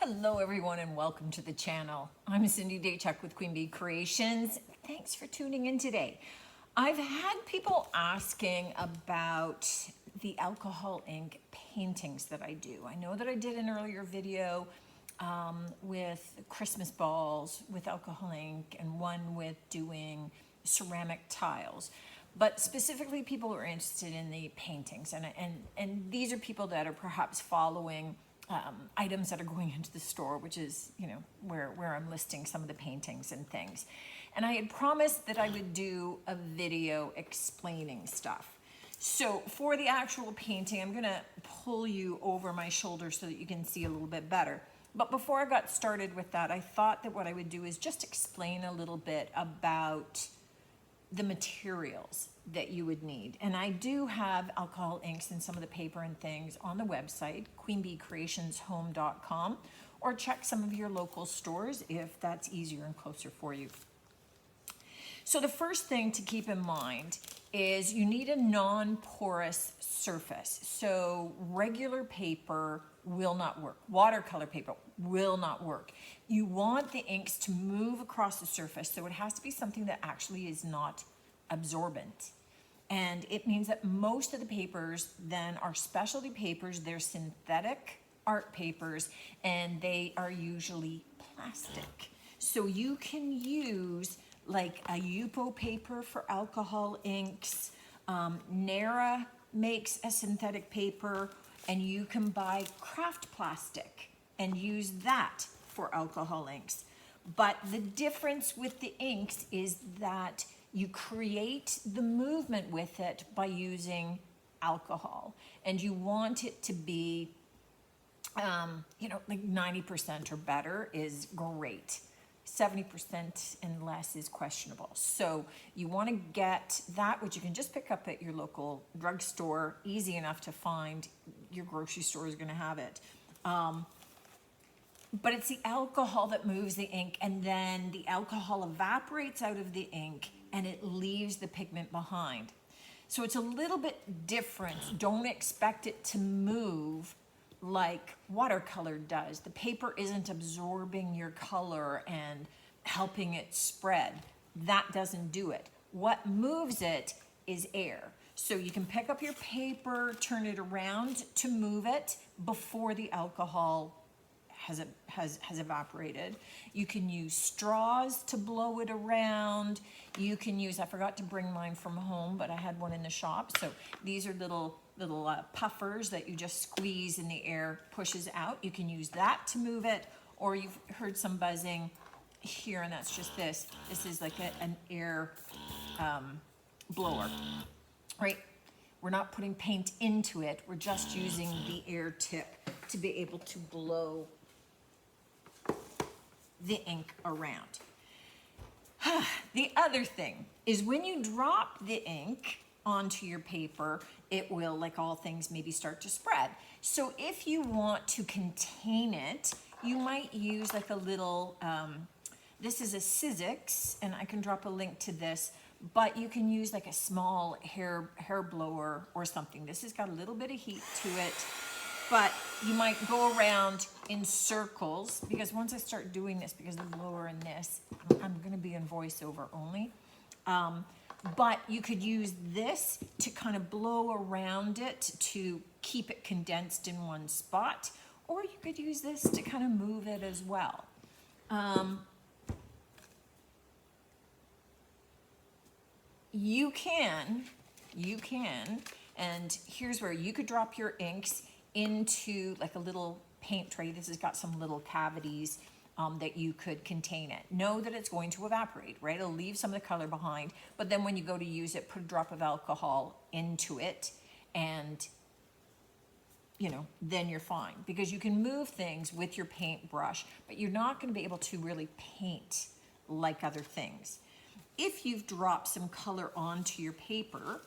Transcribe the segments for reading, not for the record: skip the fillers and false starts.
Hello everyone and welcome to the channel. I'm Cindy Daychuck with Queen Bee Creations. Thanks for tuning in today. I've had people asking about the alcohol ink paintings that I do. I know that I did an earlier video with Christmas balls with alcohol ink and one with doing ceramic tiles. But specifically people are interested in the paintings and these are people that are perhaps following items that are going into the store, which is, where I'm listing some of the paintings and things. And I had promised that I would do a video explaining stuff. So for the actual painting, I'm gonna pull you over my shoulder so that you can see a little bit better. But before I got started with that, I thought that what I would do is just explain a little bit about the materials that you would need. And I do have alcohol inks and some of the paper and things on the website, queenbeecreationshome.com, or check some of your local stores if that's easier and closer for you. So the first thing to keep in mind is you need a non-porous surface. So regular paper will not work. Watercolor paper will not work. You want the inks to move across the surface, so it has to be something that actually is not absorbent. And it means that most of the papers then are specialty papers. They're synthetic art papers, and they are usually plastic. So you can use like a Yupo paper for alcohol inks. Nara makes a synthetic paper, and you can buy craft plastic and use that for alcohol inks. But the difference with the inks is that you create the movement with it by using alcohol, and you want it to be, like 90% or better is great. 70% and less is questionable. So you want to get that, which you can just pick up at your local drugstore, easy enough to find. Your grocery store is going to have it. But it's the alcohol that moves the ink, and then the alcohol evaporates out of the ink and it leaves the pigment behind. So it's a little bit different. Don't expect it to move like watercolor does. The paper isn't absorbing your color and helping it spread. That doesn't do it. What moves it is air. So you can pick up your paper, turn it around to move it before the alcohol has evaporated. You can use straws to blow it around. You can use, I forgot to bring mine from home, but I had one in the shop. So these are little puffers that you just squeeze and the air pushes out. You can use that to move it, or you've heard some buzzing here, and that's just this. This is like an air blower, right? We're not putting paint into it. We're just using the air tip to be able to blow the ink around. The other thing is when you drop the ink onto your paper, it will, like all things, maybe start to spread. So if you want to contain it, you might use like a little, this is a Sizzix, and I can drop a link to this, but you can use like a small hair blower or something. This has got a little bit of heat to it, but you might go around in circles, because once I start doing this, because the blower in this, I'm gonna be in voiceover only. But you could use this to kind of blow around it to keep it condensed in one spot, or you could use this to kind of move it as well. You can, and here's where you could drop your inks into like a little paint tray. This has got some little cavities that you could contain it. Know that it's going to evaporate, right? It'll leave some of the color behind, but then when you go to use it, put a drop of alcohol into it, and then you're fine, because you can move things with your paintbrush, but you're not going to be able to really paint like other things. If you've dropped some color onto your paper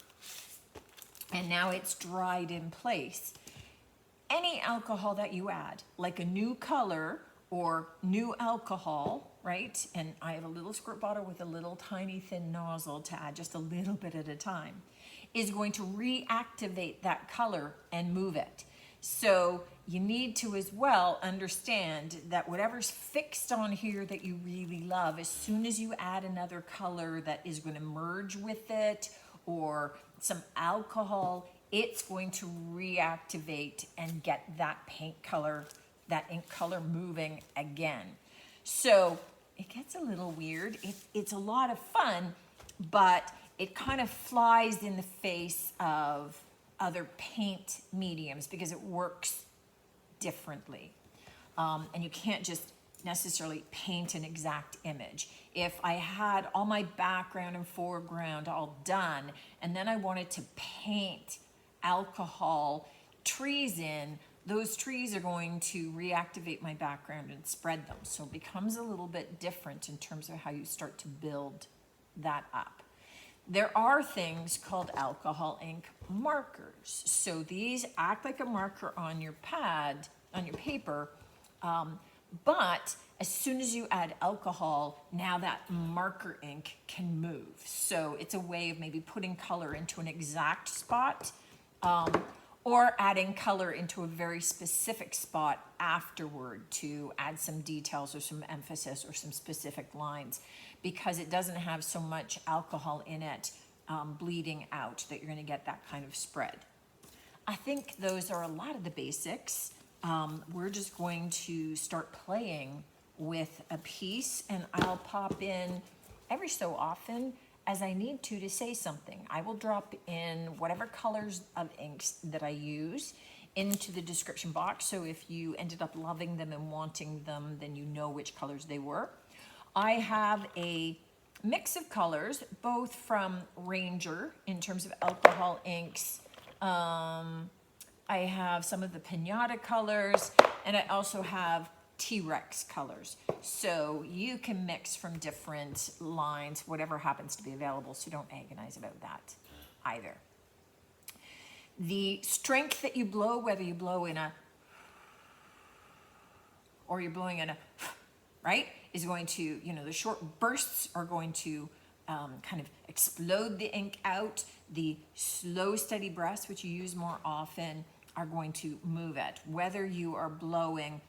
and now it's dried in place, any alcohol that you add, like a new color or new alcohol, right? And I have a little squirt bottle with a little tiny thin nozzle to add just a little bit at a time, is going to reactivate that color and move it. So you need to as well understand that whatever's fixed on here that you really love, as soon as you add another color that is going to merge with it or some alcohol, it's going to reactivate and get that paint color, that ink color moving again. So it gets a little weird. It's a lot of fun, but it kind of flies in the face of other paint mediums because it works differently. And you can't just necessarily paint an exact image. If I had all my background and foreground all done, and then I wanted to paint alcohol trees in, those trees are going to reactivate my background and spread them. So it becomes a little bit different in terms of how you start to build that up. There are things called alcohol ink markers. So these act like a marker on your pad, on your paper, but as soon as you add alcohol, now that marker ink can move. So it's a way of maybe putting color into an exact spot, or adding color into a very specific spot afterward to add some details or some emphasis or some specific lines, because it doesn't have so much alcohol in it bleeding out that you're going to get that kind of spread. I think those are a lot of the basics. We're just going to start playing with a piece, and I'll pop in every so often as I need to say something. I will drop in whatever colors of inks that I use into the description box. So if you ended up loving them and wanting them, then you know which colors they were. I have a mix of colors, both from Ranger in terms of alcohol inks. I have some of the Pinata colors, and I also have T-Rex colors. So you can mix from different lines, whatever happens to be available, so don't agonize about that either. The strength that you blow, whether you blow in a, or you're blowing in a, right, is going to, the short bursts are going to kind of explode the ink out. The slow, steady breaths, which you use more often, are going to move it. Whether you are blowing,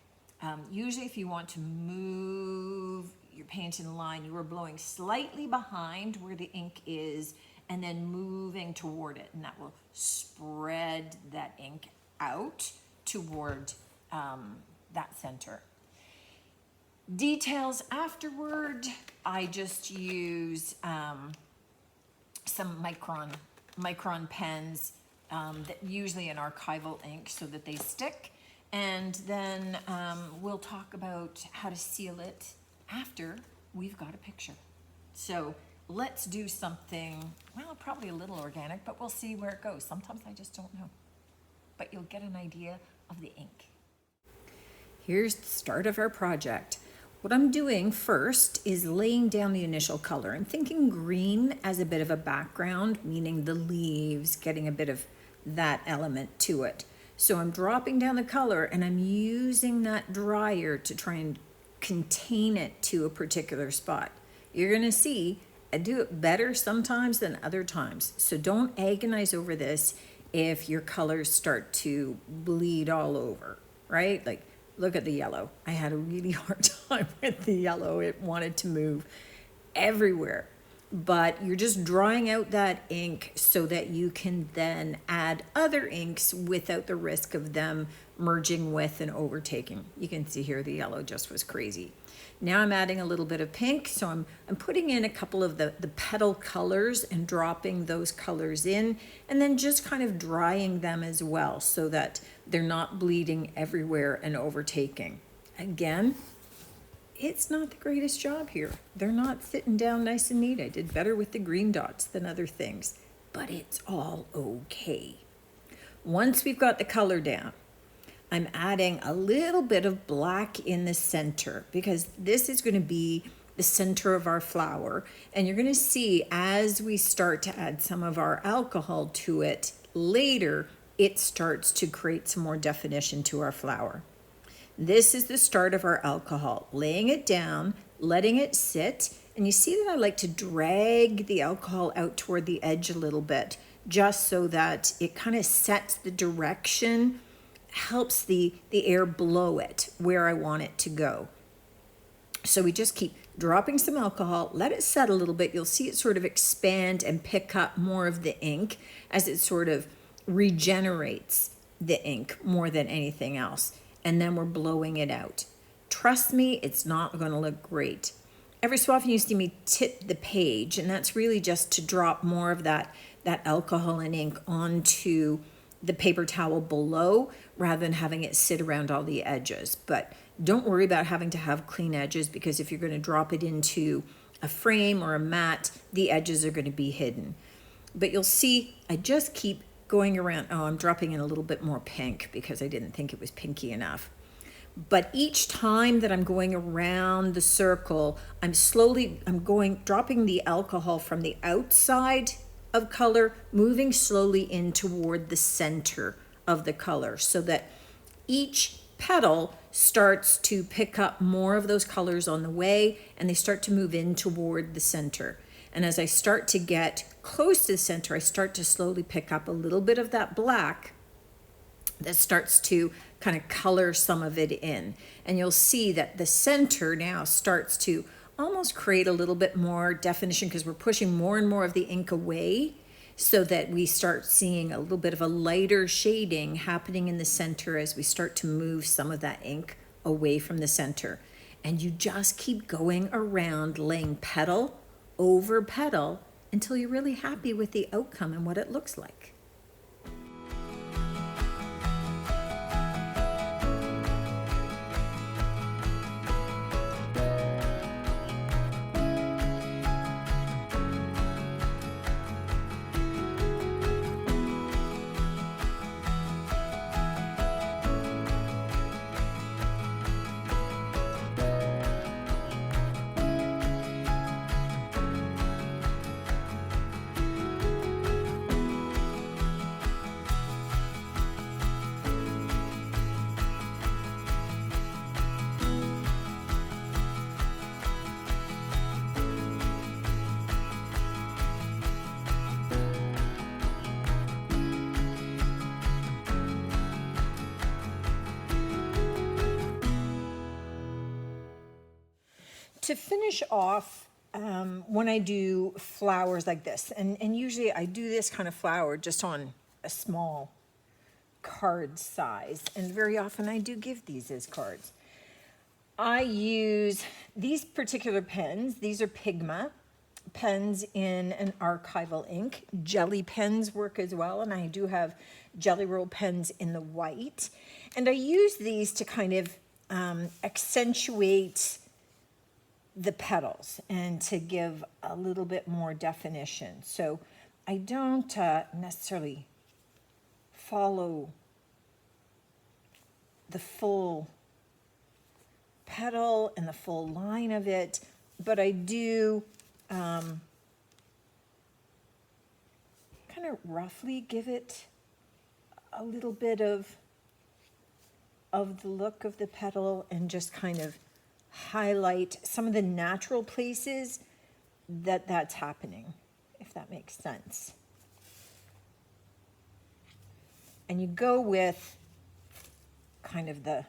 usually if you want to move your paint in line, you are blowing slightly behind where the ink is and then moving toward it, and that will spread that ink out toward that center. Details afterward, I just use some micron pens, that usually an archival ink so that they stick. And then we'll talk about how to seal it after we've got a picture. So let's do something, well, probably a little organic, but we'll see where it goes. Sometimes I just don't know. But you'll get an idea of the ink. Here's the start of our project. What I'm doing first is laying down the initial color. I'm thinking green as a bit of a background, meaning the leaves, getting a bit of that element to it. So I'm dropping down the color and I'm using that dryer to try and contain it to a particular spot. You're gonna see I do it better sometimes than other times. So don't agonize over this if your colors start to bleed all over, right? Like, look at the yellow. I had a really hard time with the yellow. It wanted to move everywhere. But you're just drawing out that ink so that you can then add other inks without the risk of them merging with and overtaking. You can see here the yellow just was crazy. Now I'm adding a little bit of pink, so I'm putting in a couple of the petal colors and dropping those colors in, and then just kind of drying them as well so that they're not bleeding everywhere and overtaking. Again, it's not the greatest job here. They're not sitting down nice and neat. I did better with the green dots than other things, but it's all okay. Once we've got the color down, I'm adding a little bit of black in the center because this is going to be the center of our flower. And you're going to see as we start to add some of our alcohol to it later, it starts to create some more definition to our flower. This is the start of our alcohol, laying it down, letting it sit. And you see that I like to drag the alcohol out toward the edge a little bit, just so that it kind of sets the direction helps the air blow it where I want it to go. So we just keep dropping some alcohol, let it set a little bit. You'll see it sort of expand and pick up more of the ink as it sort of regenerates the ink more than anything else. And then we're blowing it out. Trust me, it's not going to look great. Every so often you see me tip the page, and that's really just to drop more of that alcohol and ink onto the paper towel below rather than having it sit around all the edges. But don't worry about having to have clean edges, because if you're going to drop it into a frame or a mat, the edges are going to be hidden. But you'll see I just keep going around. Oh, I'm dropping in a little bit more pink because I didn't think it was pinky enough. But each time that I'm going around the circle, I'm dropping the alcohol from the outside of color, moving slowly in toward the center of the color, so that each petal starts to pick up more of those colors on the way, and they start to move in toward the center. And as I start to get close to the center, I start to slowly pick up a little bit of that black that starts to kind of color some of it in. And you'll see that the center now starts to almost create a little bit more definition, because we're pushing more and more of the ink away, so that we start seeing a little bit of a lighter shading happening in the center as we start to move some of that ink away from the center. And you just keep going around, laying petal over petal until you're really happy with the outcome and what it looks like. To finish off, when I do flowers like this, and usually I do this kind of flower just on a small card size, and very often I do give these as cards. I use these particular pens. These are Pigma pens in an archival ink. Jelly pens work as well, and I do have Jelly Roll pens in the white. And I use these to kind of accentuate the petals and to give a little bit more definition. So I don't necessarily follow the full petal and the full line of it, but I do kind of roughly give it a little bit of the look of the petal, and just kind of highlight some of the natural places that's happening, if that makes sense. And you go with kind of the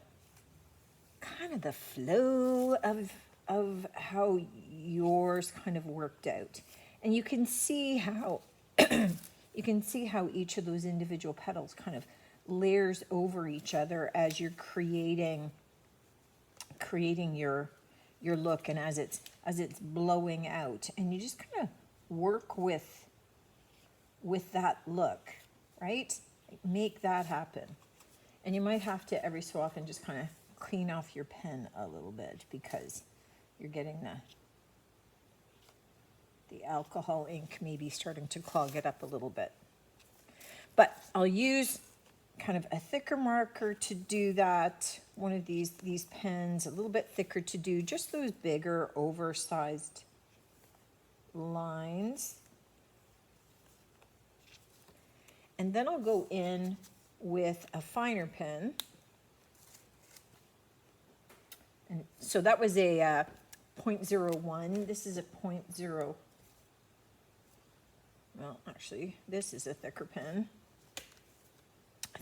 flow of how yours kind of worked out. And you can see how each of those individual petals kind of layers over each other as you're creating your look, and as it's blowing out, and you just kind of work with that look, right? Make that happen. And you might have to every so often just kind of clean off your pen a little bit, because you're getting the alcohol ink maybe starting to clog it up a little bit. But I'll use kind of a thicker marker to do that. One of these pens, a little bit thicker, to do just those bigger, oversized lines. And then I'll go in with a finer pen. And so that was a 0.01. This is a 0.0. Well, actually, this is a thicker pen.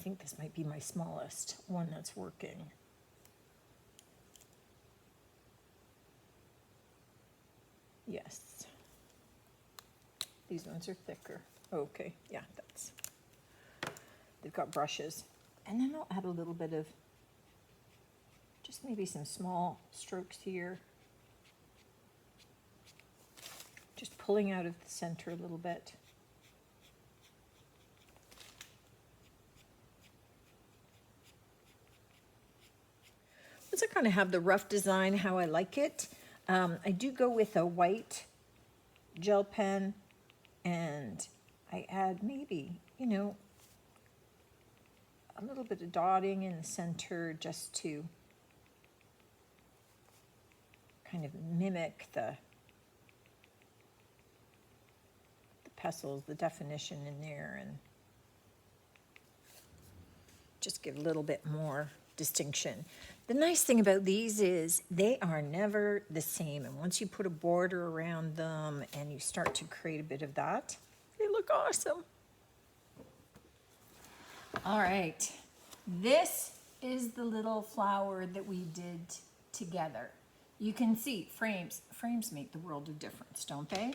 think this might be my smallest one that's working. Yes. These ones are thicker. Okay, yeah, they've got brushes. And then I'll add a little bit of, just maybe some small strokes here. Just pulling out of the center a little bit. Once I kind of have the rough design how I like it, I do go with a white gel pen, and I add maybe, you know, a little bit of dotting in the center just to kind of mimic the pestles, the definition in there, and just give a little bit more distinction. The nice thing about these is they are never the same, and once you put a border around them and you start to create a bit of that, they look awesome. All right, this is the little flower that we did together. You can see frames make the world of difference, don't they?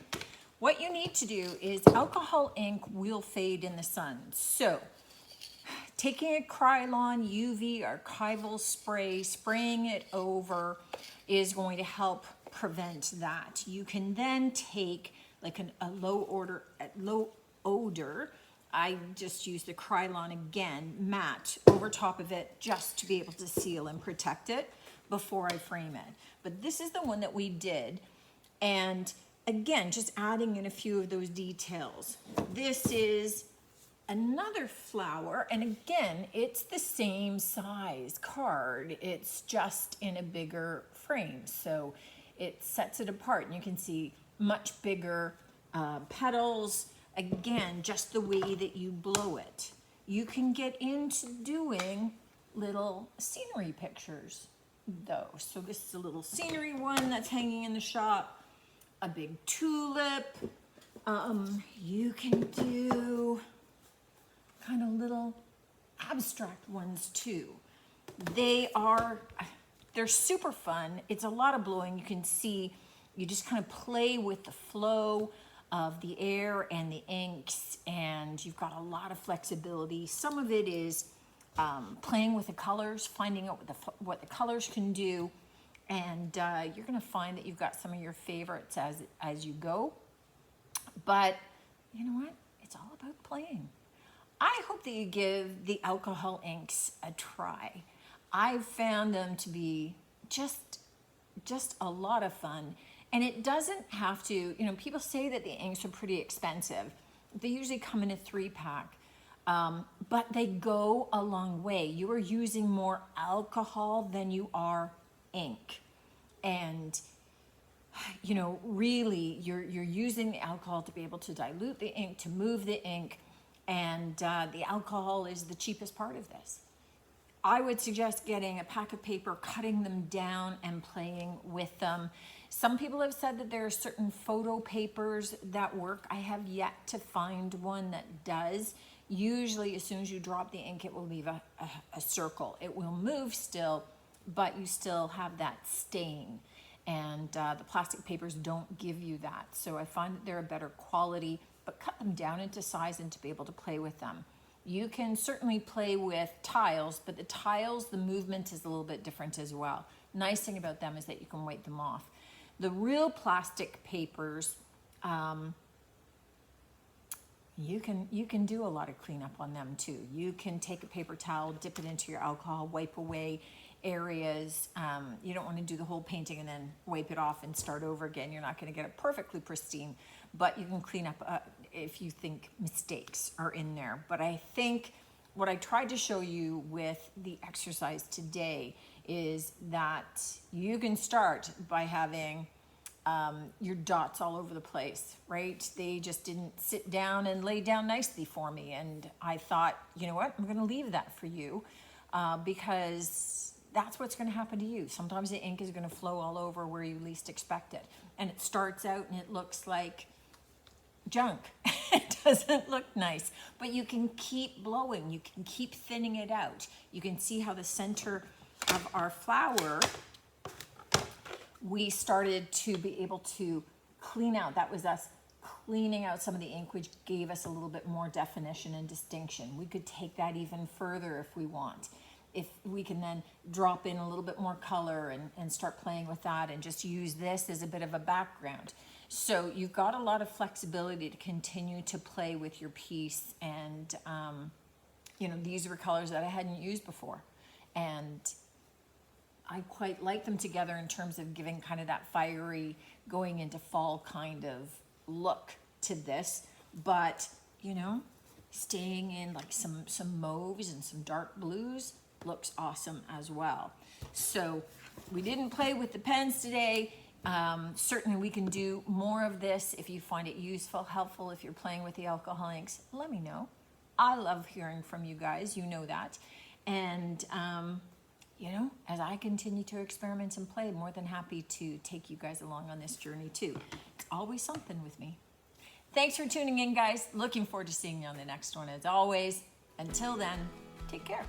What you need to do is alcohol ink will fade in the sun. So taking a Krylon UV archival spray, spraying it over is going to help prevent that. You can then take like a low odor, I just use the Krylon again, matte over top of it just to be able to seal and protect it before I frame it. But this is the one that we did, and again, just adding in a few of those details. This is another flower, and again, it's the same size card. It's just in a bigger frame, so it sets it apart, and you can see much bigger petals. Again, just the way that you blow it. You can get into doing little scenery pictures, though. So this is a little scenery one that's hanging in the shop. A big tulip. You can do kind of little abstract ones too. They're super fun. It's a lot of blowing. You can see, you just kind of play with the flow of the air and the inks, and you've got a lot of flexibility. Some of it is playing with the colors, finding out what the colors can do, and you're going to find that you've got some of your favorites as you go. But you know what? It's all about playing. I hope that you give the alcohol inks a try. I've found them to be just a lot of fun. And it doesn't have to, you know, people say that the inks are pretty expensive. They usually come in a 3-pack, but they go a long way. You are using more alcohol than you are ink. And, you know, really, you're using the alcohol to be able to dilute the ink, to move the ink, and the alcohol is the cheapest part of this. I would suggest getting a pack of paper, cutting them down, and playing with them. Some people have said that there are certain photo papers that work. I have yet to find one that does. Usually, as soon as you drop the ink, it will leave a circle. It will move still, but you still have that stain. And the plastic papers don't give you that. So I find that they're a better quality, but cut them down into size and to be able to play with them. You can certainly play with tiles, but the tiles, the movement is a little bit different as well. Nice thing about them is that you can wipe them off. The real plastic papers, you can do a lot of cleanup on them too. You can take a paper towel, dip it into your alcohol, wipe away areas. You don't want to do the whole painting and then wipe it off and start over again. You're not going to get it perfectly pristine, but you can clean up if you think mistakes are in there. But I think what I tried to show you with the exercise today is that you can start by having your dots all over the place, right? They just didn't sit down and lay down nicely for me. And I thought, you know what, I'm gonna leave that for you because that's what's gonna happen to you. Sometimes the ink is gonna flow all over where you least expect it. And it starts out and it looks like junk. It doesn't look nice, but you can keep blowing. You can keep thinning it out. You can see how the center of our flower, we started to be able to clean out. That was us cleaning out some of the ink, which gave us a little bit more definition and distinction. We could take that even further if we want. If we can then drop in a little bit more color and start playing with that and just use this as a bit of a background. So you've got a lot of flexibility to continue to play with your piece. And, you know, these were colors that I hadn't used before. And I quite like them together in terms of giving kind of that fiery, going into fall kind of look to this. But, you know, staying in like some mauves and some dark blues looks awesome as well. So we didn't play with the pens today. Certainly we can do more of this if you find it useful, helpful. If you're playing with the alcohol inks, let me know. I love hearing from you guys, you know that. And you know, as I continue to experiment and play, more than happy to take you guys along on this journey too. It's always something with me. Thanks for tuning in, guys. Looking forward to seeing you on the next one as always. Until then, take care.